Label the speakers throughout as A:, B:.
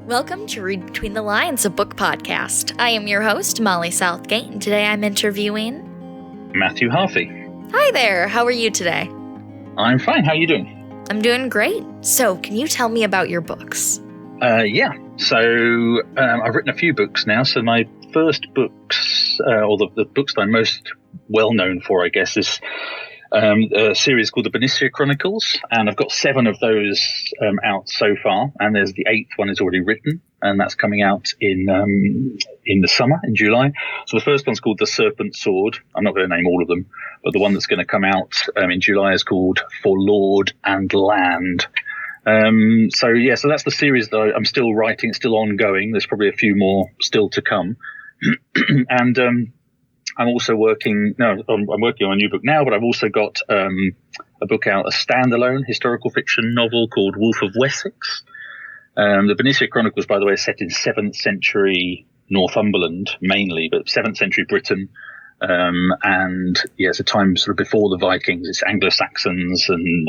A: Welcome to Read Between the Lines, a book podcast. I am your host, Molly Southgate, and today I'm interviewing
B: Matthew Harffy.
A: Hi there, how are you today?
B: I'm fine, how are you doing?
A: I'm doing great. So, can you tell me about your books?
B: Yeah, so I've written a few books now. So my first books, or the books that I'm most well known for, I guess, is a series called the Benicia Chronicles, and I've got 7 of those out so far, and there's the 8th one is already written, and that's coming out in the summer, in July. So the first one's called The Serpent Sword. I'm not going to name all of them, but the one that's going to come out in July is called For Lord and Land. So that's the series that I'm still writing. It's still ongoing. There's probably a few more still to come. And I'm also working on a new book now, but I've also got a book out, a standalone historical fiction novel called Wolf of Wessex. The Benicia Chronicles, by the way, is set in 7th century Northumberland mainly, but 7th century Britain. And it's a time sort of before the Vikings. It's Anglo-Saxons and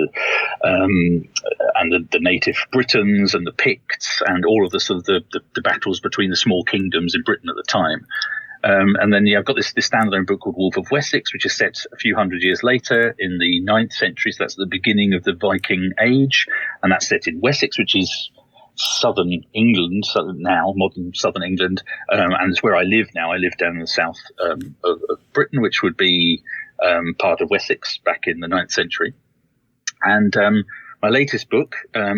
B: the native Britons and the Picts and all of the sort of the battles between the small kingdoms in Britain at the time. And then I've got this standalone book called Wolf of Wessex, which is set a few hundred years later in the 9th century. So that's the beginning of the Viking Age, and that's set in Wessex, which is southern England, modern southern England, and it's where I live now. I live down in the south of Britain, which would be part of Wessex back in the 9th century. And my latest book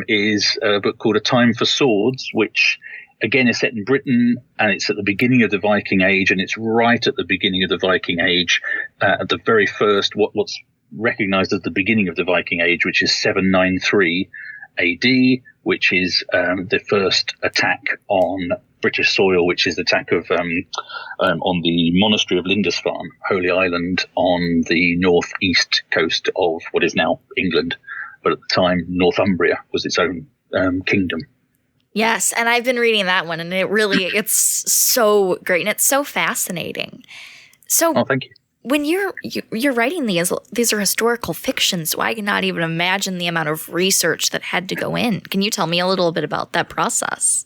B: is a book called A Time for Swords, which again is set in Britain, and it's at the beginning of the Viking Age, and it's right at the beginning of the Viking Age, at the very first, what's recognized as the beginning of the Viking Age, which is 793 AD, which is the first attack on British soil, which is the attack of on the monastery of Lindisfarne, Holy Island, on the northeast coast of what is now England, but at the time Northumbria was its own kingdom.
A: Yes, and I've been reading that one, and it's so great, and it's so fascinating. So,
B: thank you.
A: When you're writing these are historical fictions, so I cannot even imagine the amount of research that had to go in. Can you tell me a little bit about that process?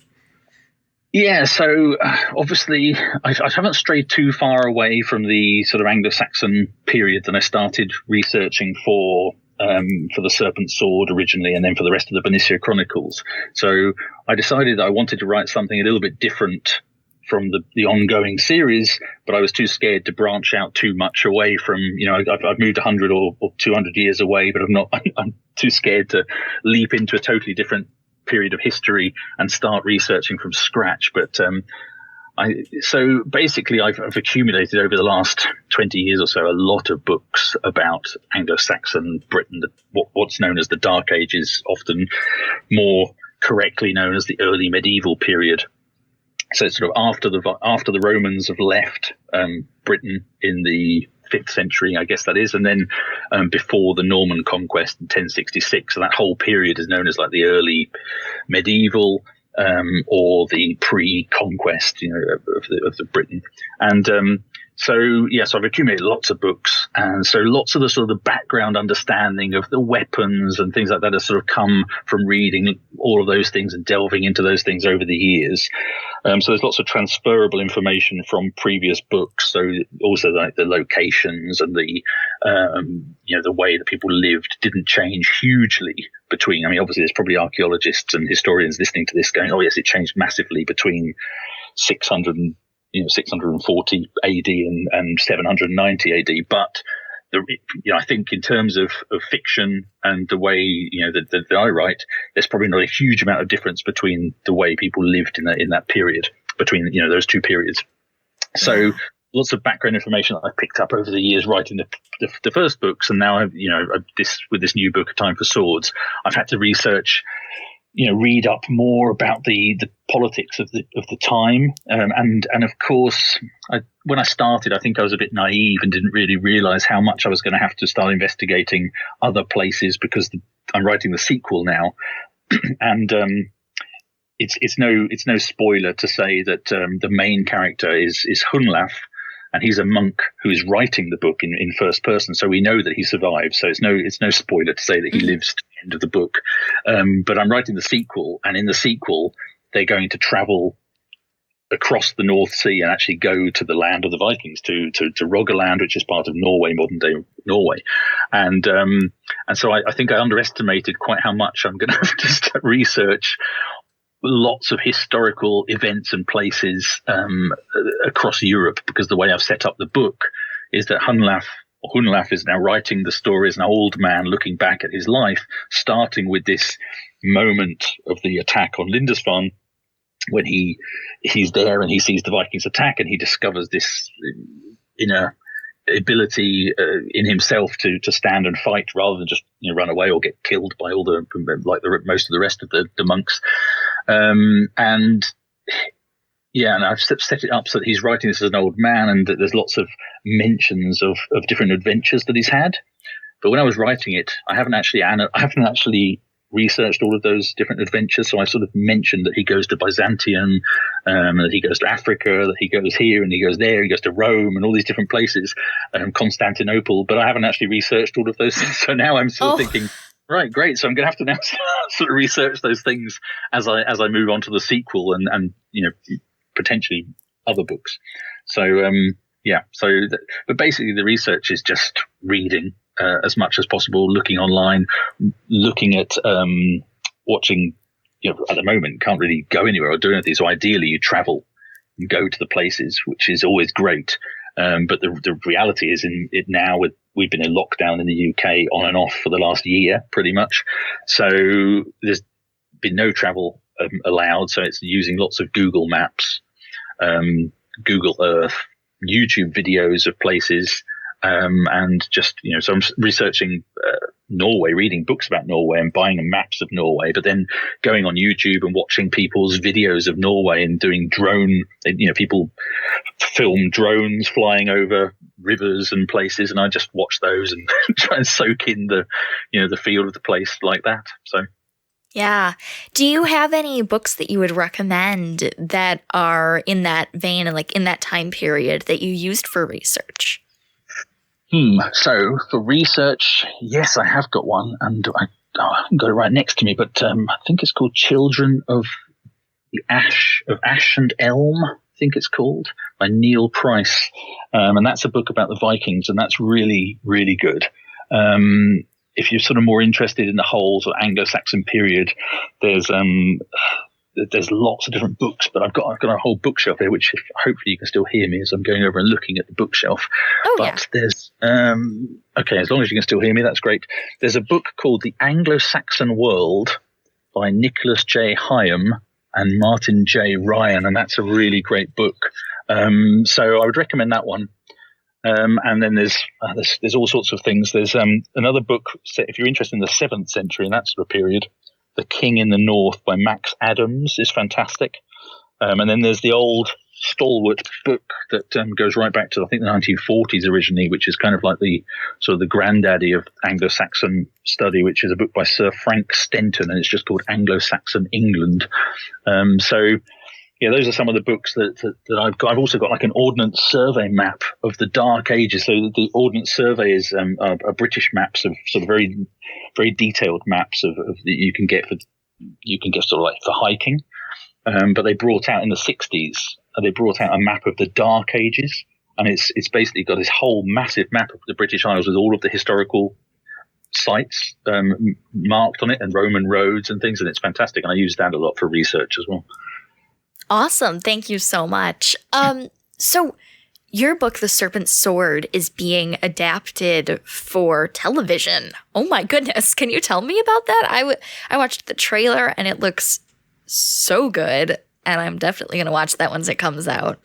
B: Yeah, so obviously I haven't strayed too far away from the sort of Anglo-Saxon period that I started researching for the Serpent Sword originally, and then for the rest of the Benicia Chronicles. So I decided I wanted to write something a little bit different from the ongoing series, but I was too scared to branch out too much away from, I've moved 100 or 200 years away, but I'm too scared to leap into a totally different period of history and start researching from scratch. But so basically I've accumulated over the last 20 years or so a lot of books about Anglo-Saxon Britain, what's known as the Dark Ages, often more correctly known as the early medieval period. So it's sort of after the Romans have left Britain in the 5th century, I guess that is, and then before the Norman conquest in 1066. So that whole period is known as like the early medieval or the pre-conquest, of the Britain. And so I've accumulated lots of books, and so lots of the sort of the background understanding of the weapons and things like that has sort of come from reading all of those things and delving into those things over the years. So there's lots of transferable information from previous books. So also like the locations and the way that people lived didn't change hugely between. I mean, obviously there's probably archaeologists and historians listening to this going, oh yes, it changed massively between 640 AD and 790 AD. But I think in terms of fiction and the way that I write, there's probably not a huge amount of difference between the way people lived in that period, between those two periods. So lots of background information that I picked up over the years writing the first books, and now with this new book, A Time for Swords, I've had to research, read up more about the politics of the time, and of course, when I started, I think I was a bit naive and didn't really realize how much I was going to have to start investigating other places, because I'm writing the sequel now, and it's no spoiler to say that the main character is Hunlaf, and he's a monk who is writing the book in first person. So we know that he survives. So it's no spoiler to say that he lives to the end of the book. But I'm writing the sequel, and in the sequel, they're going to travel across the North Sea and actually go to the land of the Vikings, to Rogaland, which is part of Norway, modern day Norway. And so I think I underestimated quite how much I'm going to have to research lots of historical events and places across Europe, because the way I've set up the book is that Hunlaf is now writing the story as an old man looking back at his life, starting with this moment of the attack on Lindisfarne, when he's there and he sees the Vikings attack, and he discovers this inner ability in himself to stand and fight rather than just run away or get killed by all the most of the rest of the monks. And I've set it up so that he's writing this as an old man, and that there's lots of mentions of different adventures that he's had. But when I was writing it, I haven't actually researched all of those different adventures. So I sort of mentioned that he goes to Byzantium, that he goes to Africa, that he goes here and he goes there, he goes to Rome and all these different places, Constantinople. But I haven't actually researched all of those things. So now I'm sort of thinking, right, great. So I'm going to have to now sort of research those things as I move on to the sequel and potentially other books. So but basically the research is just reading as much as possible, looking online, looking at watching. At the moment can't really go anywhere or do anything. So ideally you travel and go to the places, which is always great. But the reality is now we've been in lockdown in the UK on and off for the last year, pretty much. So there's been no travel allowed. So it's using lots of Google Maps, Google Earth, YouTube videos of places, and just so I'm researching Norway, reading books about Norway and buying maps of Norway, but then going on YouTube and watching people's videos of Norway and doing people film drones flying over rivers and places, and I just watch those and try and soak in the feel of the place like that. So.
A: Yeah. Do you have any books that you would recommend that are in that vein and in that time period that you used for research?
B: So for research, yes, I have got one, and I haven't got it right next to me, but I think it's called Children of Ash and Elm, I think it's called, by Neil Price. And that's a book about the Vikings, and that's really, really good. If you're sort of more interested in the whole sort of Anglo-Saxon period, there's lots of different books, but I've got a whole bookshelf here, which hopefully you can still hear me as I'm going over and looking at the bookshelf.
A: Oh,
B: but
A: yeah.
B: There's okay, as long as you can still hear me, that's great. There's a book called The Anglo-Saxon World by Nicholas J. Hyam and Martin J. Ryan, and that's a really great book. So I would recommend that one. And then there's all sorts of things. There's another book set, if you're interested in the 7th century and that sort of period, The King in the North by Max Adams is fantastic. And then there's the old stalwart book that goes right back to, I think, the 1940s originally, which is kind of like the sort of the granddaddy of Anglo-Saxon study, which is a book by Sir Frank Stenton, and it's just called Anglo-Saxon England. So yeah, those are some of the books that I've got. I've also got like an Ordnance Survey map of the Dark Ages. So the Ordnance Survey is a British maps of sort of very, very detailed maps of that you can get sort of like for hiking. But they brought out in the 60s. They brought out a map of the Dark Ages, and it's basically got this whole massive map of the British Isles with all of the historical sites marked on it, and Roman roads and things, and it's fantastic. And I use that a lot for research as well.
A: Awesome. Thank you so much. So your book, The Serpent's Sword, is being adapted for television. Oh my goodness. Can you tell me about that? I watched the trailer and it looks so good, and I'm definitely going to watch that once it comes out.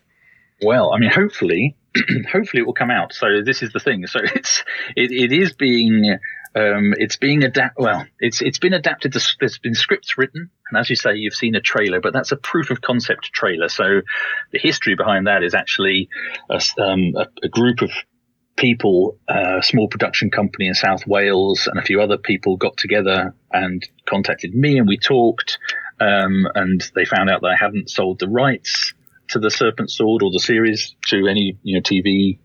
B: Well, I mean, hopefully it will come out. So this is the thing. So it is being it's being adapted. Well, it's been adapted. There's been scripts written, and as you say, you've seen a trailer, but that's a proof of concept trailer. So the history behind that is actually a group of people, a small production company in South Wales, and a few other people got together and contacted me, and we talked, and they found out that I hadn't sold the rights to The Serpent's Sword or the series to any TV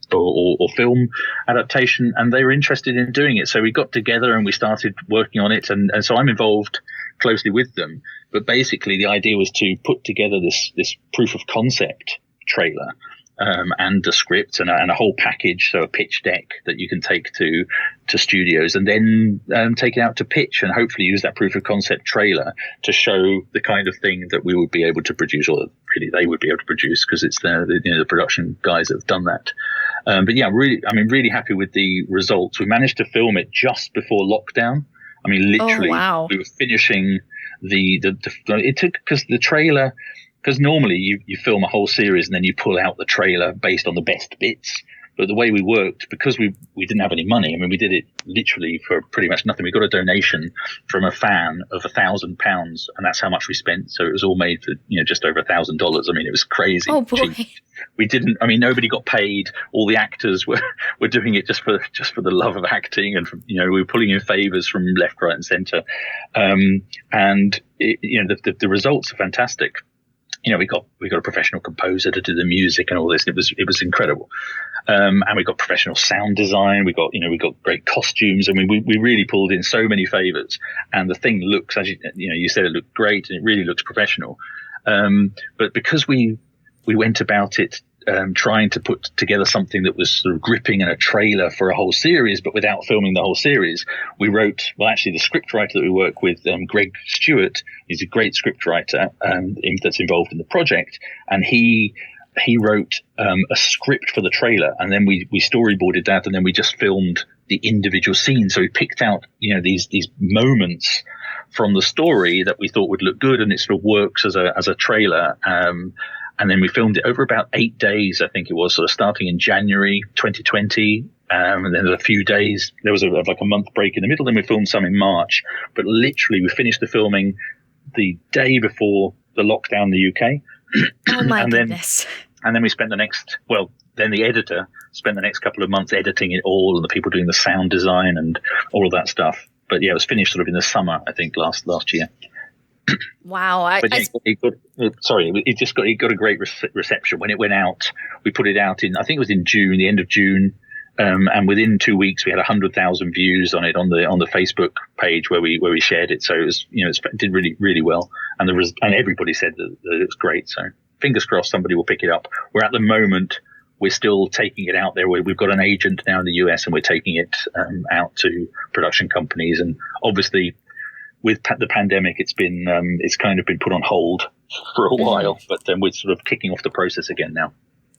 B: or film adaptation, and they were interested in doing it. So we got together and we started working on it, and so I'm involved closely with them. But basically, the idea was to put together this proof of concept trailer, and the script and a whole package, so a pitch deck that you can take to studios, and then take it out to pitch, and hopefully use that proof of concept trailer to show the kind of thing that we would be able to produce, or really they would be able to produce, because it's the production guys that have done that. But yeah, really happy with the results. We managed to film it just before lockdown. I mean, literally, we were finishing it took, because the trailer. Because normally you film a whole series and then you pull out the trailer based on the best bits. But the way we worked, because we didn't have any money, I mean, we did it literally for pretty much nothing. We got a donation from a fan of £1,000, and that's how much we spent. So it was all made for, just over $1,000. I mean, it was crazy.
A: Oh boy.
B: Nobody got paid. All the actors were doing it just for the love of acting, and we were pulling in favors from left, right, and center. The results are fantastic. We got a professional composer to do the music and all this. It was incredible. And we got professional sound design. We got great costumes. I mean, we really pulled in so many favors, and the thing looks, as you said, it looked great, and it really looks professional. But because we went about it, trying to put together something that was sort of gripping and a trailer for a whole series, but without filming the whole series, we wrote, actually the script writer that we work with, Greg Stewart, he's a great script writer that's involved in the project, and he wrote a script for the trailer, and then we storyboarded that, and then we just filmed the individual scenes. So we picked out these moments from the story that we thought would look good, and it sort of works as a trailer. And then we filmed it over about 8 days, I think it was, sort of starting in January 2020. And then a few days, there was a month break in the middle. Then we filmed some in March. But literally, we finished the filming the day before the lockdown in the UK.
A: Oh, my goodness.
B: And then we spent then the editor spent the next couple of months editing it all, and the people doing the sound design and all of that stuff. But yeah, it was finished sort of in the summer, I think, last year.
A: Wow.
B: It got a great reception. When it went out, we put it out in, I think it was in June, the end of June. And within 2 weeks, we had 100,000 views on it on the Facebook page where we shared it. So it was, it did really, really well. And everybody said that it was great. So fingers crossed somebody will pick it up. We're at the moment, we're still taking it out there. We've got an agent now in the US, and we're taking it out to production companies. And obviously, with the pandemic, it's kind of been put on hold for a while, but then we're sort of kicking off the process again now.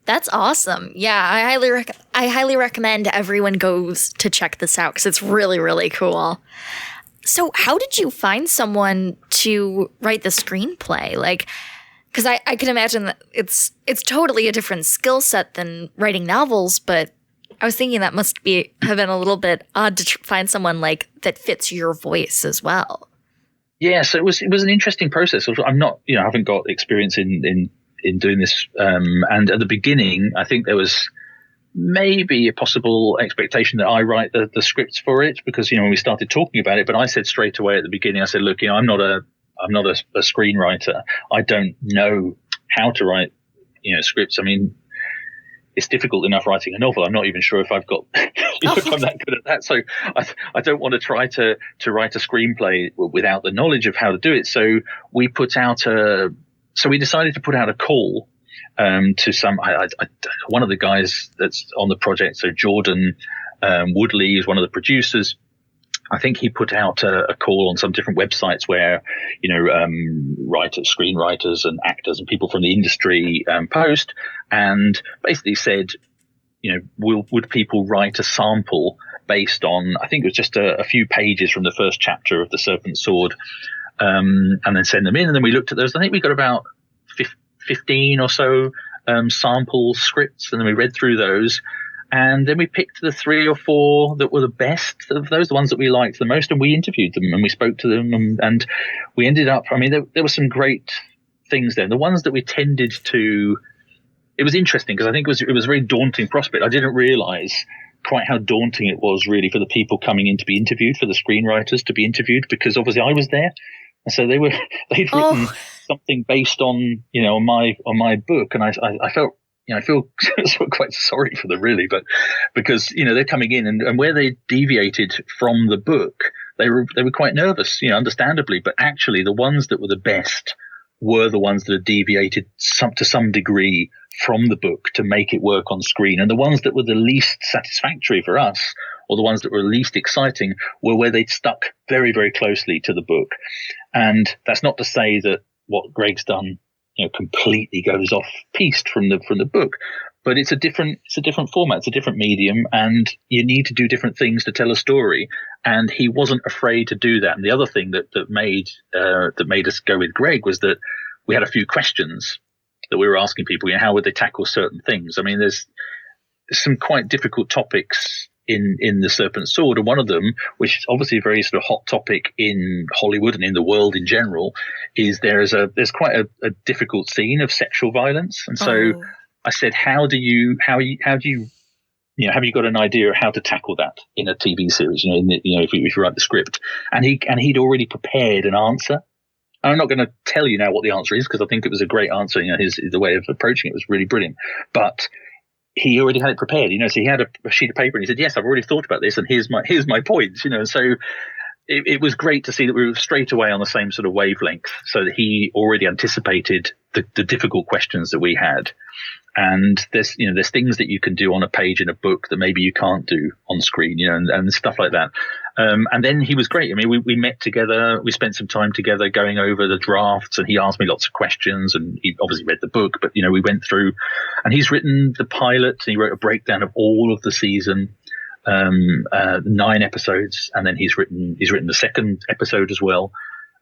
A: That's awesome. Yeah, I highly recommend everyone goes to check this out, because it's really, really cool. So how did you find someone to write the screenplay? Because I can imagine that it's totally a different skill set than writing novels, but I was thinking that must have been a little bit odd to find someone that fits your voice as well.
B: Yeah, so it was an interesting process. I'm not, I haven't got experience in doing this. And at the beginning, I think there was maybe a possible expectation that I write the scripts for it, because when we started talking about it. But I said straight away at the beginning, I said, look, I'm not a screenwriter. I don't know how to write scripts. I mean, it's difficult enough writing a novel. I'm not even sure if I've got, if I'm that good at that. So I don't want to try to write a screenplay without the knowledge of how to do it. So we decided to put out a call to one of the guys that's on the project. So Jordan Woodley is one of the producers. I think he put out a call on some different websites where, writers, screenwriters and actors and people from the industry post, and basically said, would people write a sample based on, I think it was just a few pages from the first chapter of The Serpent's Sword, and then send them in. And then we looked at those. I think we got about 15 or so sample scripts, and then we read through those. And then we picked the 3 or 4 that were the best of those, the ones that we liked the most, and we interviewed them and we spoke to them, and we ended up, I mean, there were some great things there. The ones that we tended to, it was interesting because I think it was a very daunting prospect. I didn't realize quite how daunting it was really for the people coming in to be interviewed, for the screenwriters to be interviewed, because obviously I was there. And so they'd written something based on, on my book. And I felt, I feel sort of quite sorry for them really, but because, they're coming in and where they deviated from the book, they were quite nervous, understandably. But actually, the ones that were the best were the ones that had deviated to some degree from the book to make it work on screen. And the ones that were the least satisfactory for us, or the ones that were least exciting, were where they'd stuck very, very closely to the book. And that's not to say that what Greg's done, completely goes off piste from the book, but it's a different format, it's a different medium, and you need to do different things to tell a story. And he wasn't afraid to do that. And the other thing that made us go with Greg was that we had a few questions that we were asking people. How would they tackle certain things? I mean, there's some quite difficult topics in The Serpent's Sword, and one of them, which is obviously a very sort of hot topic in Hollywood and in the world in general, is there's quite a difficult scene of sexual violence. And so I said, have you got an idea of how to tackle that in a TV series? If you write the script, and he'd already prepared an answer. I'm not going to tell you now what the answer is, because I think it was a great answer. The way of approaching it was really brilliant, but he already had it prepared. So he had a sheet of paper, and he said, "Yes, I've already thought about this, and here's my points." So it was great to see that we were straight away on the same sort of wavelength, so that he already anticipated the difficult questions that we had. And there's things that you can do on a page in a book that maybe you can't do on screen, and stuff like that. And then he was great. I mean, we met together, we spent some time together going over the drafts, and he asked me lots of questions, and he obviously read the book, but we went through, and he's written the pilot, and he wrote a breakdown of all of the season, 9 episodes, and then he's written the second episode as well.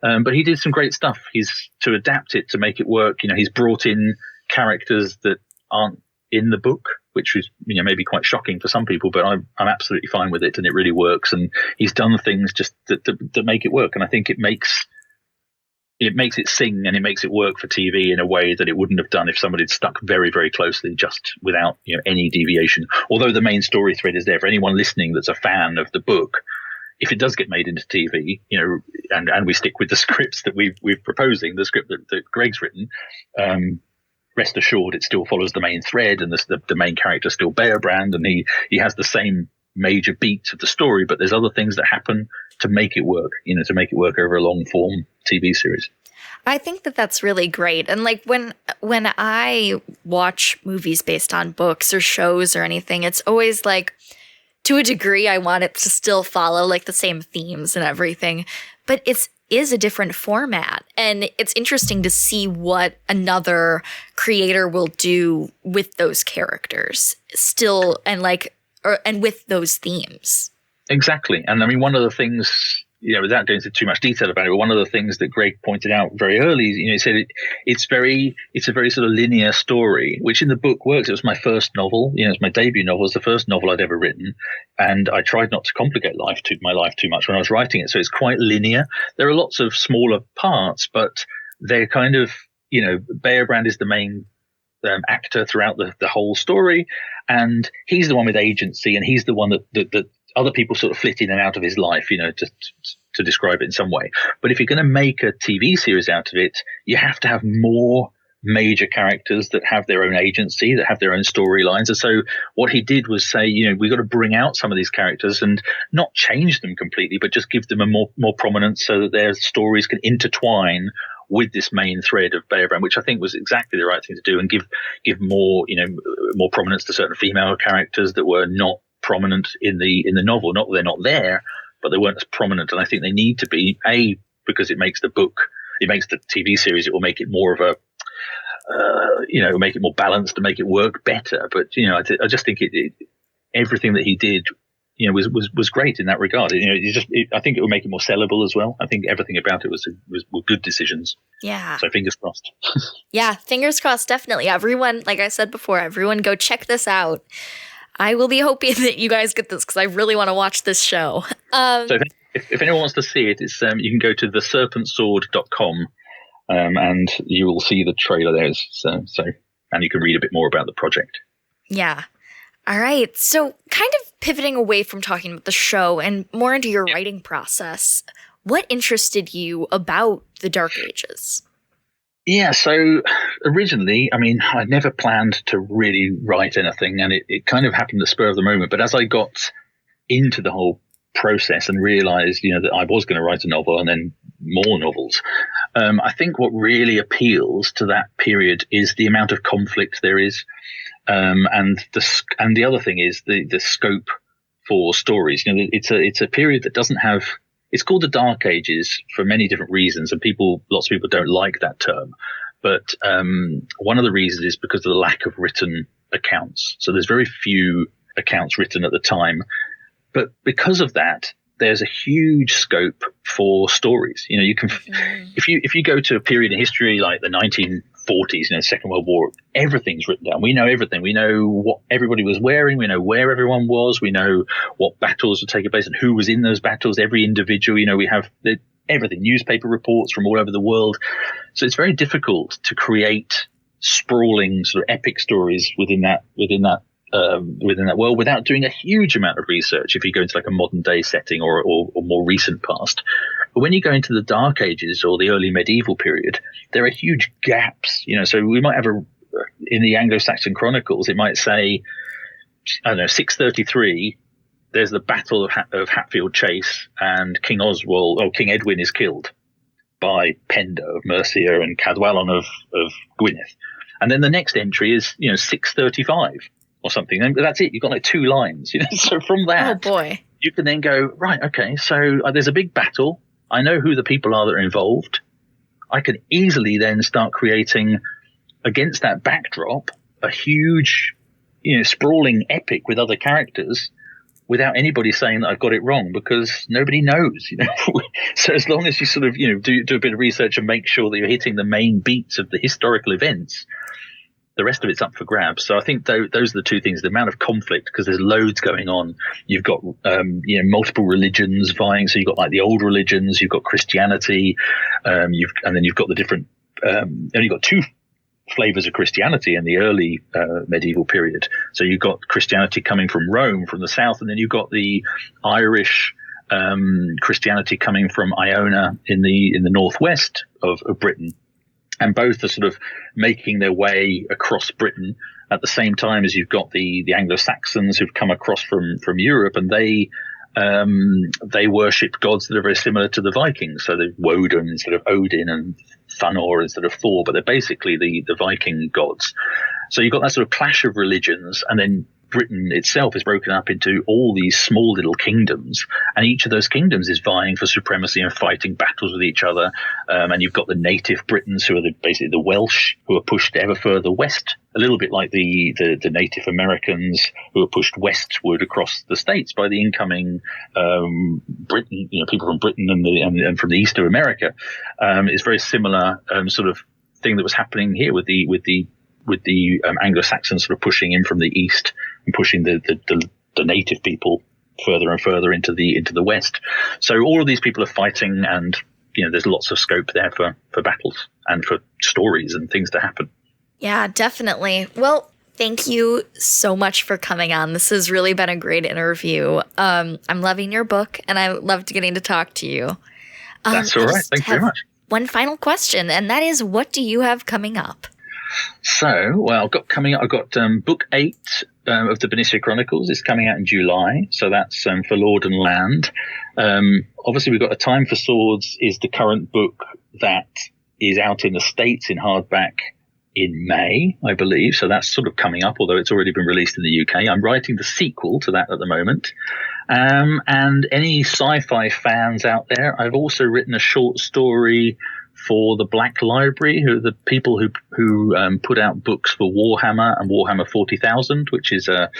B: But he did some great stuff. He's to adapt it to make it work. He's brought in characters that aren't in the book, which is maybe quite shocking for some people, but I'm absolutely fine with it, and it really works. And he's done things just that make it work, and I think it makes it sing, and it makes it work for TV in a way that it wouldn't have done if somebody had stuck very, very closely just without any deviation. Although the main story thread is there for anyone listening that's a fan of the book. If it does get made into TV, and we stick with the scripts that we're proposing, the script that Greg's written, rest assured it still follows the main thread, and the main character is still Bearbrand, and he has the same major beats of the story, but there's other things that happen to make it work, to make it work over a long form TV series.
A: I think that's really great. And like when I watch movies based on books or shows or anything, it's always like, to a degree, I want it to still follow like the same themes and everything, but is a different format. And it's interesting to see what another creator will do with those characters still, and with those themes. Exactly.
B: And I mean, one of the things, without going into too much detail about it, but one of the things that Greg pointed out very early, he said it's a very sort of linear story, which in the book works. It was my first novel, it's my debut novel. It's the first novel I'd ever written, and I tried not to complicate my life too much when I was writing it. So it's quite linear. There are lots of smaller parts, but they're kind of, Bearbrand is the main actor throughout the whole story, and he's the one with agency, and he's the one that other people sort of flit in and out of his life, to describe it in some way. But if you're going to make a TV series out of it, you have to have more major characters that have their own agency, that have their own storylines. And so what he did was say, we've got to bring out some of these characters and not change them completely, but just give them a more prominence so that their stories can intertwine with this main thread of Bearbrand, which I think was exactly the right thing to do, and give more, more prominence to certain female characters that were not prominent in the novel. Not that they're not there, but they weren't as prominent. And I think they need to be, because it makes the TV series, it will make it more of a, make it more balanced and make it work better. But, I just think everything that he did, was great in that regard. I think it will make it more sellable as well. I think everything about it were good decisions.
A: Yeah.
B: So fingers crossed.
A: Yeah, fingers crossed, definitely. Everyone, like I said before, everyone go check this out. I will be hoping that you guys get this, because I really want to watch this show.
B: So if anyone wants to see it, it's you can go to theserpentsword.com, and you will see the trailer there. And you can read a bit more about the project.
A: Yeah. All right. So kind of pivoting away from talking about the show and more into your writing process, what interested you about the Dark Ages?
B: Yeah, so originally, I never planned to really write anything, and it kind of happened at the spur of the moment. But as I got into the whole process and realized, that I was going to write a novel and then more novels. I think what really appeals to that period is the amount of conflict there is. And the other thing is the scope for stories. It's a period that doesn't have. It's called the Dark Ages for many different reasons, and lots of people don't like that term. But one of the reasons is because of the lack of written accounts. So there's very few accounts written at the time. But because of that, there's a huge scope for stories. You can, if you go to a period in history like the 1940s, Second World War, everything's written down. We know everything. We know what everybody was wearing. We know where everyone was. We know what battles were taking place and who was in those battles. Every individual, we have everything, newspaper reports from all over the world. So it's very difficult to create sprawling sort of epic stories within that world without doing a huge amount of research if you go into like a modern day setting or more recent past. But when you go into the Dark Ages or the early medieval period, there are huge gaps, so we might have in the Anglo-Saxon Chronicles, it might say, 633, there's the Battle of Hatfield Chase and King Edwin is killed by Penda of Mercia and Cadwallon of Gwynedd. And then the next entry is, 635. Or something, and that's it. You've got like 2 lines, So from that,
A: oh boy,
B: you can then go right. Okay, so there's a big battle. I know who the people are that are involved. I can easily then start creating against that backdrop a huge, sprawling epic with other characters, without anybody saying that I've got it wrong, because nobody knows. So as long as you sort of do a bit of research and make sure that you're hitting the main beats of the historical events, the rest of it's up for grabs. So I think those are the 2 things: the amount of conflict, because there's loads going on. You've got multiple religions vying. So you've got like the old religions, you've got Christianity, and then you've got the different. You've got 2 flavors of Christianity in the early medieval period. So you've got Christianity coming from Rome, from the south, and then you've got the Irish Christianity coming from Iona in the northwest of Britain. And both are sort of making their way across Britain at the same time as you've got the Anglo-Saxons who've come across from Europe, and they worship gods that are very similar to the Vikings. So they're Woden instead of Odin and Thunor instead of Thor, but they're basically the Viking gods. So you've got that sort of clash of religions, and then Britain itself is broken up into all these small little kingdoms, and each of those kingdoms is vying for supremacy and fighting battles with each other. And you've got the native Britons, who are basically the Welsh, who are pushed ever further west, a little bit like the Native Americans who are pushed westward across the states by the incoming Britain, people from Britain and from the east of America. It's very similar sort of thing that was happening here with the Anglo-Saxons sort of pushing in from the east and pushing the native people further and further into the west. So all of these people are fighting, and there's lots of scope there for battles and for stories and things to happen.
A: Yeah, definitely. Well, thank you so much for coming on. This has really been a great interview. I'm loving your book, and I loved getting to talk to you.
B: That's all right. Thank you very much.
A: One final question, and that is, what do you have coming up?
B: So, I've got book 8 of the Bernicia Chronicles is coming out in July. So that's for Lord and Land. Obviously, we've got A Time for Swords is the current book that is out in the States in hardback in May, I believe. So that's sort of coming up, although it's already been released in the UK. I'm writing the sequel to that at the moment. And any sci-fi fans out there, I've also written a short story for the Black Library, who are the people who put out books for Warhammer and Warhammer 40,000, which is a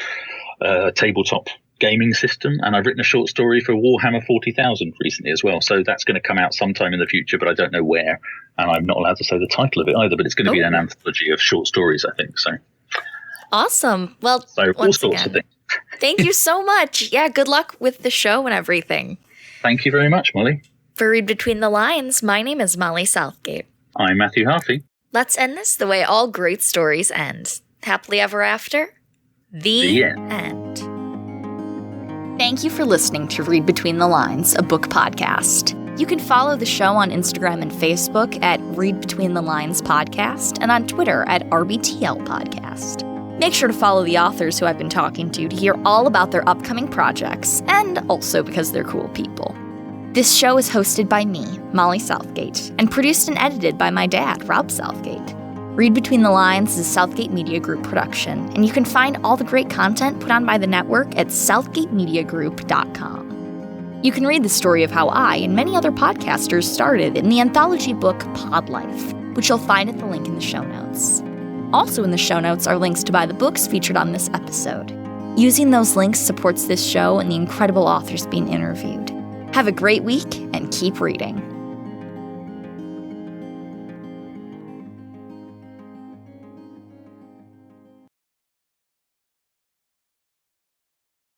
B: tabletop gaming system. And I've written a short story for Warhammer 40,000 recently as well. So that's going to come out sometime in the future, but I don't know where. And I'm not allowed to say the title of it either, but it's going to be an anthology of short stories, I think. So
A: awesome. Well,
B: so all sorts of things.
A: Thank you so much. Yeah, good luck with the show and everything.
B: Thank you very much, Molly.
A: For Read Between the Lines, my name is Molly Southgate.
B: I'm Matthew Harffy.
A: Let's end this the way all great stories end. Happily ever after. The end. Thank you for listening to Read Between the Lines, a book podcast. You can follow the show on Instagram and Facebook at Read Between the Lines Podcast and on Twitter at RBTL Podcast. Make sure to follow the authors who I've been talking to hear all about their upcoming projects, and also because they're cool people. This show is hosted by me, Molly Southgate, and produced and edited by my dad, Rob Southgate. Read Between the Lines is a Southgate Media Group production, and you can find all the great content put on by the network at southgatemediagroup.com. You can read the story of how I and many other podcasters started in the anthology book Pod Life, which you'll find at the link in the show notes. Also in the show notes are links to buy the books featured on this episode. Using those links supports this show and the incredible authors being interviewed. Have a great week and keep reading.